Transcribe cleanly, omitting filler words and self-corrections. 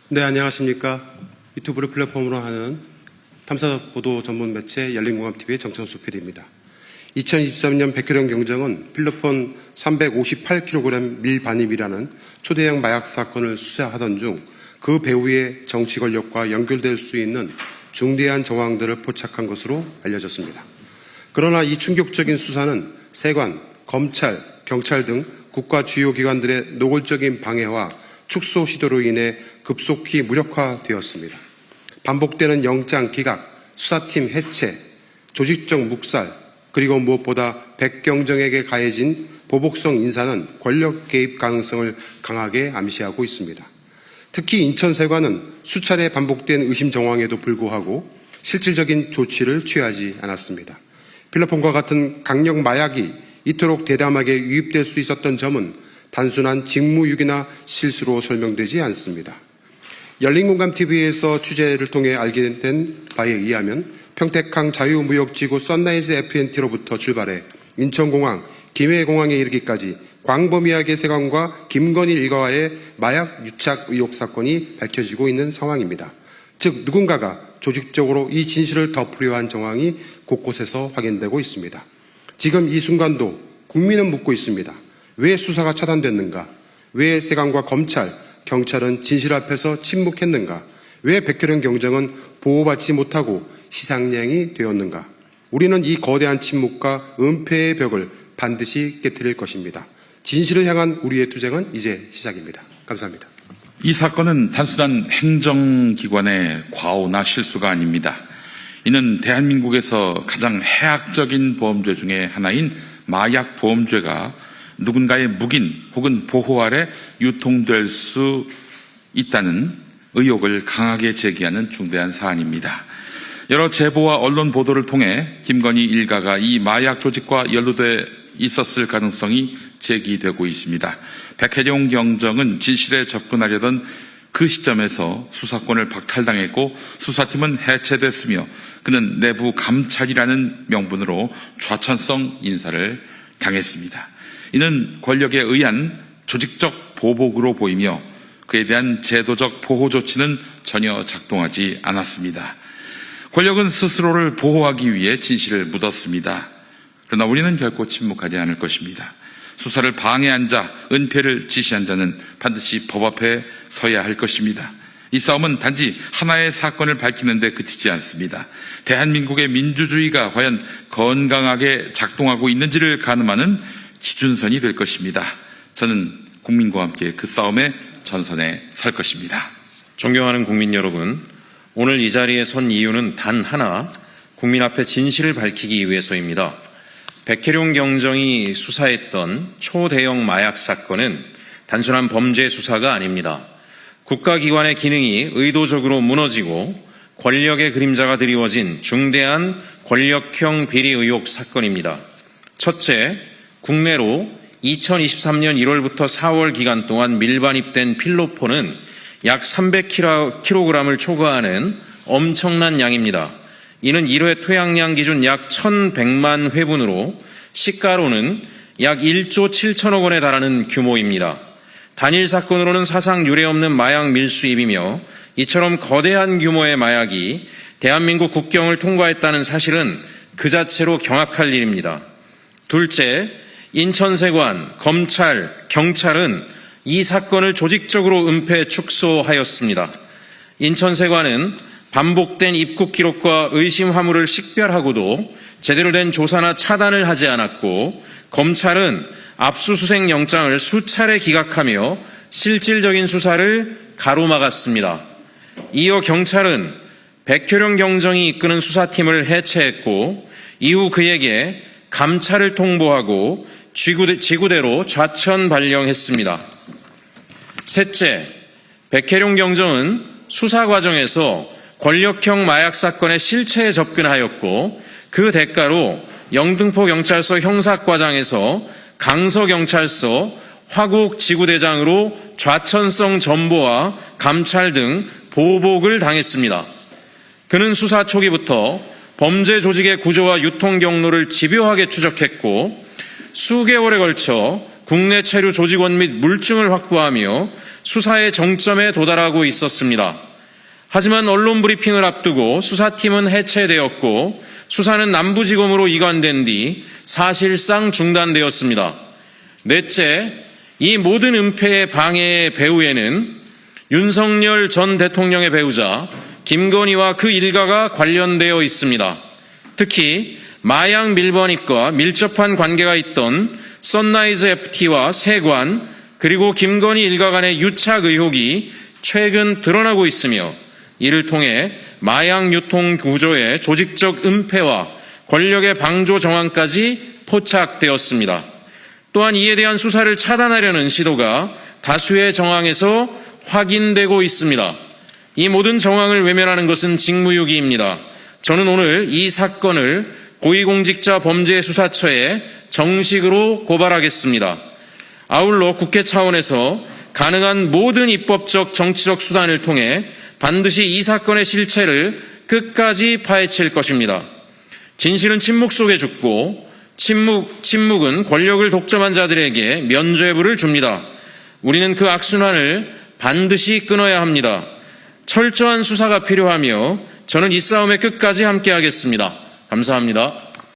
네, 안녕하십니까. 유튜브를 플랫폼으로 하는 탐사보도 전문 매체 열린공감TV의 정천수 PD입니다. 2023년 백혈병 경정은 필로폰 358kg 밀반입이라는 초대형 마약 사건을 수사하던 중 그 배후의 정치 권력과 연결될 수 있는 중대한 정황들을 포착한 것으로 알려졌습니다. 그러나 이 충격적인 수사는 세관, 검찰, 경찰 등 국가 주요 기관들의 노골적인 방해와 축소 시도로 인해 급속히 무력화되었습니다. 반복되는 영장 기각, 수사팀 해체, 조직적 묵살, 그리고 무엇보다 백경정에게 가해진 보복성 인사는 권력 개입 가능성을 강하게 암시하고 있습니다. 특히 인천세관은 수차례 반복된 의심 정황에도 불구하고 실질적인 조치를 취하지 않았습니다. 필로폰과 같은 강력 마약이 이토록 대담하게 유입될 수 있었던 점은 단순한 직무유기나 실수로 설명되지 않습니다. 열린공감TV에서 취재를 통해 알게 된 바에 의하면 평택항 자유무역지구 선라이즈 FNT로부터 출발해 인천공항, 김해공항에 이르기까지 광범위하게 세관과 김건희 일가와의 마약 유착 의혹 사건이 밝혀지고 있는 상황입니다. 즉 누군가가 조직적으로 이 진실을 덮으려 한 정황이 곳곳에서 확인되고 있습니다. 지금 이 순간도 국민은 묻고 있습니다. 왜 수사가 차단됐는가? 왜 세관과 검찰, 경찰은 진실 앞에서 침묵했는가? 왜 백혈병 경정은 보호받지 못하고 희상양이 되었는가? 우리는 이 거대한 침묵과 은폐의 벽을 반드시 깨트릴 것입니다. 진실을 향한 우리의 투쟁은 이제 시작입니다. 감사합니다. 이 사건은 단순한 행정기관의 과오나 실수가 아닙니다. 이는 대한민국에서 가장 해악적인 범죄 중에 하나인 마약 보험죄가 누군가의 묵인 혹은 보호 아래 유통될 수 있다는 의혹을 강하게 제기하는 중대한 사안입니다. 여러 제보와 언론 보도를 통해 김건희 일가가 이 마약 조직과 연루돼 있었을 가능성이 제기되고 있습니다. 백혜룡 경정은 진실에 접근하려던 그 시점에서 수사권을 박탈당했고 수사팀은 해체됐으며 그는 내부 감찰이라는 명분으로 좌천성 인사를 당했습니다. 이는 권력에 의한 조직적 보복으로 보이며 그에 대한 제도적 보호 조치는 전혀 작동하지 않았습니다. 권력은 스스로를 보호하기 위해 진실을 묻었습니다. 그러나 우리는 결코 침묵하지 않을 것입니다. 수사를 방해한 자, 은폐를 지시한 자는 반드시 법 앞에 서야 할 것입니다. 이 싸움은 단지 하나의 사건을 밝히는 데 그치지 않습니다. 대한민국의 민주주의가 과연 건강하게 작동하고 있는지를 가늠하는 기준선이 될 것입니다. 저는 국민과 함께 그 싸움의 전선에 설 것입니다. 존경하는 국민 여러분, 오늘 이 자리에 선 이유는 단 하나, 국민 앞에 진실을 밝히기 위해서입니다. 백혜룡 경정이 수사했던 초대형 마약 사건은 단순한 범죄 수사가 아닙니다. 국가기관의 기능이 의도적으로 무너지고 권력의 그림자가 드리워진 중대한 권력형 비리 의혹 사건입니다. 첫째, 국내로 2023년 1월부터 4월 기간 동안 밀반입된 필로폰은 약 300kg을 초과하는 엄청난 양입니다. 이는 1회 토양량 기준 약 1,100만 회분으로 시가로는 약 1조 7천억 원에 달하는 규모입니다. 단일 사건으로는 사상 유례없는 마약 밀수입이며 이처럼 거대한 규모의 마약이 대한민국 국경을 통과했다는 사실은 그 자체로 경악할 일입니다. 둘째, 인천세관, 검찰, 경찰은 이 사건을 조직적으로 은폐 축소하였습니다. 인천세관은 반복된 입국 기록과 의심 화물을 식별하고도 제대로 된 조사나 차단을 하지 않았고 검찰은 압수수색 영장을 수차례 기각하며 실질적인 수사를 가로막았습니다. 이어 경찰은 백혈룡 경정이 이끄는 수사팀을 해체했고 이후 그에게 감찰을 통보하고 지구대로 좌천 발령했습니다. 셋째, 백혜룡 경정은 수사 과정에서 권력형 마약 사건의 실체에 접근하였고 그 대가로 영등포 경찰서 형사과장에서 강서경찰서 화곡 지구대장으로 좌천성 전보와 감찰 등 보복을 당했습니다. 그는 수사 초기부터 범죄 조직의 구조와 유통 경로를 집요하게 추적했고 수개월에 걸쳐 국내 체류 조직원 및 물증을 확보하며 수사의 정점에 도달하고 있었습니다. 하지만 언론 브리핑을 앞두고 수사팀은 해체되었고 수사는 남부지검으로 이관된 뒤 사실상 중단되었습니다. 넷째, 이 모든 은폐의 방해의 배후에는 윤석열 전 대통령의 배우자 김건희와 그 일가가 관련되어 있습니다. 특히 마약 밀번입과 밀접한 관계가 있던 선라이즈 FT와 세관 그리고 김건희 일가 간의 유착 의혹이 최근 드러나고 있으며 이를 통해 마약 유통 구조의 조직적 은폐와 권력의 방조 정황까지 포착되었습니다. 또한 이에 대한 수사를 차단하려는 시도가 다수의 정황에서 확인되고 있습니다. 이 모든 정황을 외면하는 것은 직무유기입니다. 저는 오늘 이 사건을 고위공직자범죄수사처에 정식으로 고발하겠습니다. 아울러 국회 차원에서 가능한 모든 입법적 정치적 수단을 통해 반드시 이 사건의 실체를 끝까지 파헤칠 것입니다. 진실은 침묵 속에 죽고 침묵은 권력을 독점한 자들에게 면죄부를 줍니다. 우리는 그 악순환을 반드시 끊어야 합니다. 철저한 수사가 필요하며 저는 이 싸움에 끝까지 함께하겠습니다. 감사합니다.